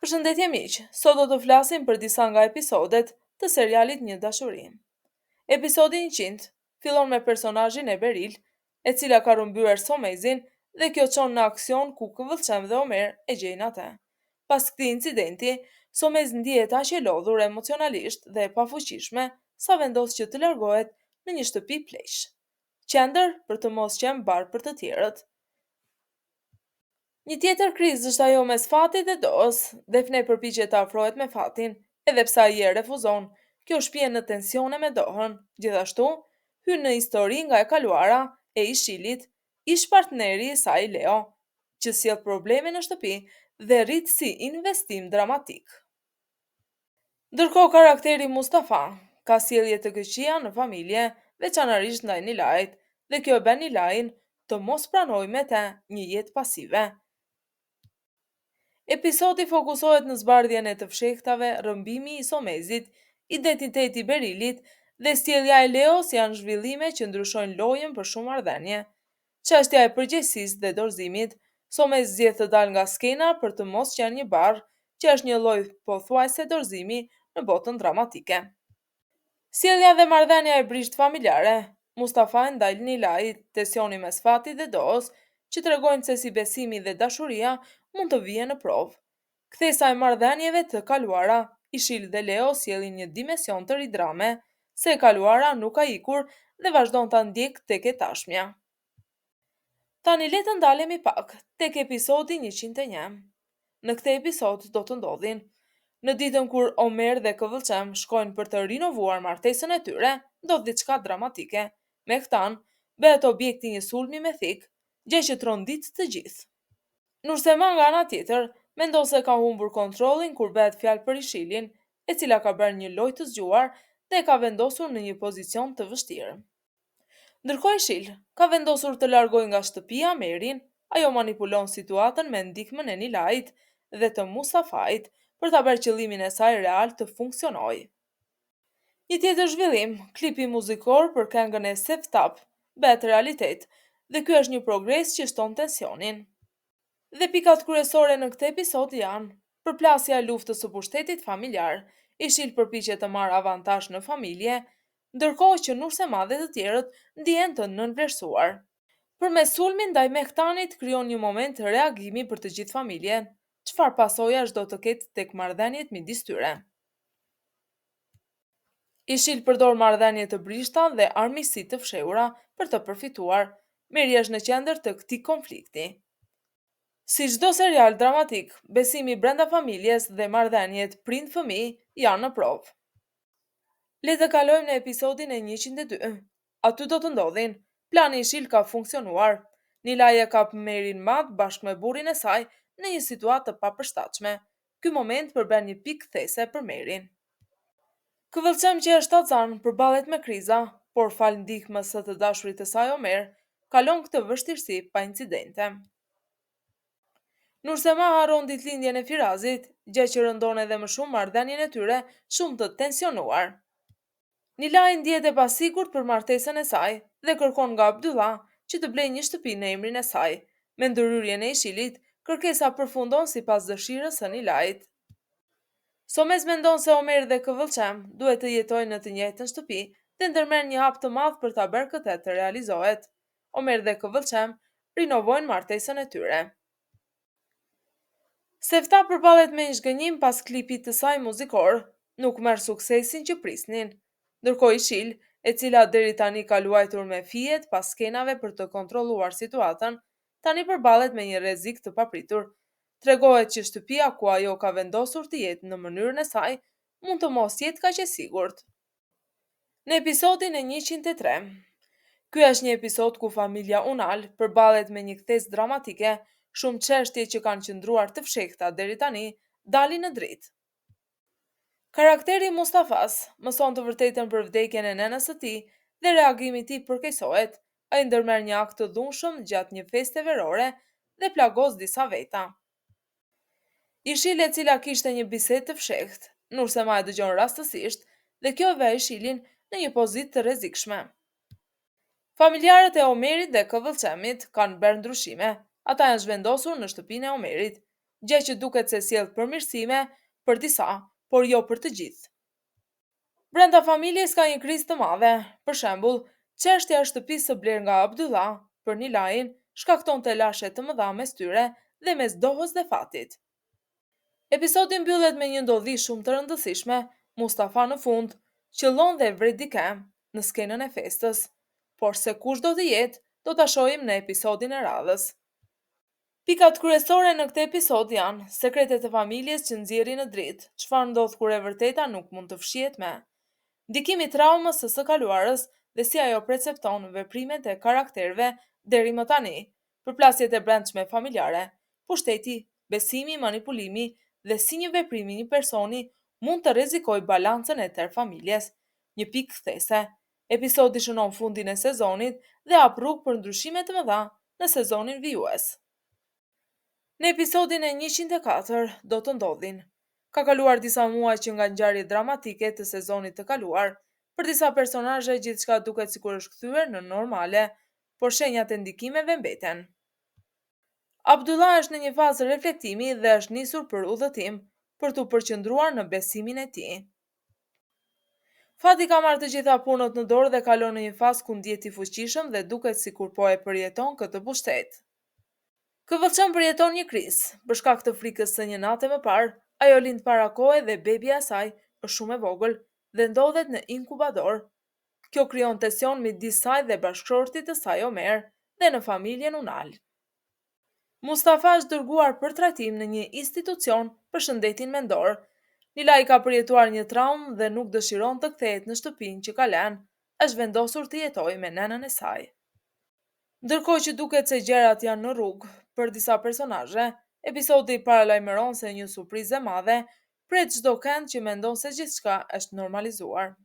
Përshëndetje miq, sot do të flasim për disa nga episodet të serialit Një dashuri. Episodi 100 fillon me personazhin e Beril, e cila ka rrëmbyer Somezin dhe kjo çon në aksion ku Këvëllçem dhe Omer e gjejnë atë. Pas këtij incidenti, Somez ndihet aq e lodhur emocionalisht dhe e pafuqishme sa vendos që të largohet në një shtëpi pleq, qendër për të mos qenë barë për të tjerët. Një tjetër krizë është ajo mes Fatit dhe Doos. Defne përpiqet të afrohet me Fatin, edhe pse ai e refuzon. Kjo shpjen në tensione me Dohën. Gjithashtu, hyn në histori nga e kaluara e Ishilit, ish partneri i saj Leo, që sjell probleme në shtëpi dhe rrit si investim dramatik. Ndërkohë karakteri Mustafa ka sjellje të këqija në familje, veçanërisht ndaj Nilait, dhe kjo e bën Nilain të mos pranojë me të një jetë pasive. Episodi fokusohet në zbardhjen e të fshehtave, rrëmbimi i Somezit, identiteti i Berilit dhe sjellja e Leos janë zhvillime që ndryshojnë lojën për shumë marrëdhënie. Çështja e përgjegjësisë dhe dorëzimit, Somez zgjedh të dalë nga skena për të mos qenë një barr, që është një lloj pothuajse dorëzimi në botën dramatike. Sjellja dhe marrëdhënia e brisht familjare, Mustafa ndaj Nilait, tensioni mes Fatit dhe Doos, që tregojnë se si besimi dhe dashuria mund të vijë në provë. Kthesa e marrëdhënieve të kaluara, Ishil dhe Leo sjellin një dimension të ri drame, se e kaluara nuk ka ikur dhe vazhdon ta ndjek tek e tashmja. Tani le të ndalemi pak tek episodi 101. Në këtë episod do të ndodhin: në ditën kur Omer dhe Këvëllçem shkojnë për të rinovuar martesën e tyre, ndodh diçka dramatike. Me këtan, bëhet objekti një sulmi me thik, gjë që trondit të gjithë. Nursema nga ana tjetër, mendon se ka humbur kontrollin kur bëhet fjalë për Ishilin, e cila ka bërë një lojë të zgjuar dhe e ka vendosur në një pozicion të vështirë. Ndërkohë Ishil ka vendosur të largojë nga shtëpia Merin, ajo manipulon situatën me ndihmën e Nilait dhe të Mustafait për ta bërë qëllimin e saj real të funksionojë. Një tjetër zhvillim, klipi muzikor për këngën e Seftap bëhet realitet, dhe ky është një progres që shton tensionin. Dhe pikat kryesore në këtë episod janë: përplasja e luftës së pushtetit familjar, Ishil përpiqet të marrë avantazh në familje, ndërkohë që Nursema dhe të tjerët ndihen të nënvlerësuar. Përmes sulmit ndaj Mehtanit krijon një moment reagimi për të gjithë familjen. Çfarë pasojash do të ketë tek marrëdhëniet midis tyre? Ishil përdor marrëdhënie të brishta dhe armiqësi të fshehura për të përfituar. Meri është në qendër të këtij konflikti. Si çdo serial dramatik, besimi brenda familjes dhe marrëdhëniet prind-fëmijë janë në provë. Le të kalojmë në episodin e 102. Aty do të ndodhin: plani i Ishil ka funksionuar. Nilai e kap Merin madh bashkë me burrin e saj në një situatë të papërshtatshme. Ky moment përbën një pikë kthese për Merin. Këvëllçem që është acan përballet me kriza, por fal ndihmës së të dashurit të saj Omer, kalon këtë vështirësi pa incidente. Nursema harron ditëlindjen e Firazit, gjë që rëndon edhe më shumë marrëdhënien e tyre shumë të tensionuar. Nilai ndihet e pasigurt për martesën e saj dhe kërkon nga Abdullah që të blejë një shtëpi në emrin e saj. Me ndërhyrjen e Ishilit, kërkesa përfundon sipas dëshirës së Nilait. Somez mendon se Omer dhe Këvëllçem duhet të jetojnë në të njëjtën shtëpi dhe ndërmerr një hap të madh për ta bërë këtë të realizohet. Omer dhe Këvëllçem rinovojnë martesën e tyre. Sefta përballet me një zhgënjim pas klipit të saj muzikor, nuk merr suksesin që prisnin. Ndërkohë Ishil, e cila deri tani ka luajtur me fijet pas skenave për të kontrolluar situatën, tani përballet me një rrezik të papritur. Tregohet që shtëpia ku ajo ka vendosur të jetë në mënyrën e saj mund të mos jetë kaq e sigurt. Në episodin e 103, ky është një episod ku familja Unal përballet me një ktesë dramatike, shumë çështje që kanë qëndruar të fshehta deri tani dalin në dritë. Karakteri Mustafas mëson të vërtetën për vdekjen e nënës së tij dhe reagimi i tij përkeqësohet. Ai ndërmerr një akt të dhunshëm gjatë një feste verore dhe plagos disa veta. Ishil, e cila kishte një bisedë të fshehtë, Nursema e dëgjon rastësisht dhe kjo e vë Ishilin në një pozitë të rrezikshme. Familjarët e Omerit dhe Këvëllçemit kanë bërë ndryshime. Ata janë zhvendosur në shtëpinë e Omerit. gjë që duket se sjell përmirësime për disa, por jo për të gjithë. Brenda familjes ka një krizë të madhe, për shembull, çështja e shtëpisë së blerë nga Abdullah për Nilain shkaktonte lashe të mëdha mes tyre dhe mes Dohës dhe Fatit. Episodi mbyllet me një ndodhi shumë të rëndësishme. Mustafa në fund qëllon dhe vret dikë në skenën e festës, por se kush do të jetë, do ta shohim në episodin e radhës. Pikat kryesore në këtë episod janë sekretet e familjes që nxjerrin në dritë, çfarë ndodh kur e vërteta nuk mund të fshihet më, ndikimi i traumës së kaluarës dhe si ajo percepton veprimet e karakterëve deri më tani, përplasjet e brendshme familjare, pushteti, besimi, manipulimi dhe si një veprim i një personi mund të rrezikojë balancën e tërë familjes. Një pikë kthese. Episodi shënon fundin e sezonit dhe hap rrugë për ndryshime të mëdha në sezonin vijues. Në episodin e 104 do të ndodhin. Ka kaluar disa muaj që nga ngjarjet dramatike të sezonit të kaluar, për disa personazhe gjithçka duket sikur është kthyer në normale, por shenjat e ndikimeve mbeten. Abdullah është në një fazë reflektimi dhe është nisur për udhëtim për t'u përqendruar në besimin e tij. Fati ka marrë të gjitha punët në dorë dhe kalon në një fazë ku ndihet i fuqishëm dhe duket sikur po e përjeton këtë pushtet. Këvëllçëm përjeton një krizë, për shkak të frikës së një nate më parë, ajo lind para kohe dhe bebia e saj është shumë e vogël dhe ndodhet në inkubador. Kjo krijon tension midis saj dhe bashkëshortit të saj Omer dhe në familjen Unal. Mustafa është dërguar për trajtim në një institucion për shëndetin mendor. Nilai ka përjetuar një traumë dhe nuk dëshiron të kthehet në shtëpinë që ka lënë, është vendosur të jetojë me nënën e saj. Ndërkohë që duket se gjërat janë në rrugë për disa personazhe, episodi paralajmëron se një surprizë e madhe pret çdo kënd që mendon se gjithçka është normalizuar.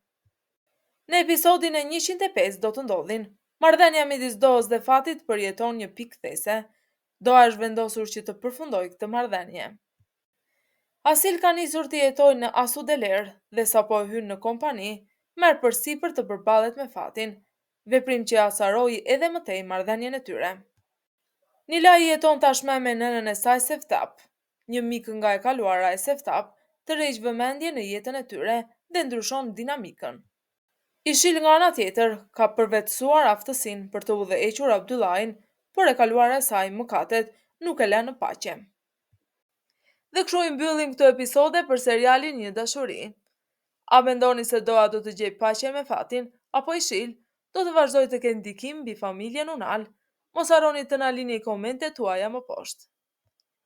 Në episodin e 105 do të ndodhin. Marrëdhënia midis Dohës dhe Fatit përjeton një pikë kthese. Doha është vendosur që të përfundojë këtë marrëdhënie. Asil ka nisur të jetojë në Asu Deler dhe sapo hyn në kompani, merr përsipër të përballet me Fatin, veprim që asaroi edhe më tej marrëdhënien e tyre. Nilai jeton tashmë me nënën e saj Seftap, një mik nga e kaluara e Seftap, të rreq vëmendje në jetën e tyre dhe ndryshon dinamikën. Ishil nga ana tjetër ka përvetësuar aftësinë për të udhëhequr Abdullahin, por e kaluara e saj mëkatet nuk e lënë në paqe. Dhe kështu i mbyllim këto episode për serialin Një dashuri. A mendoni se Doha do të gjejë paqe me Fatin, apo Ishil do të vazhdojë të ketë ndikim mbi familjen Unal? Mos harroni të na lini komentet tuaja më poshtë.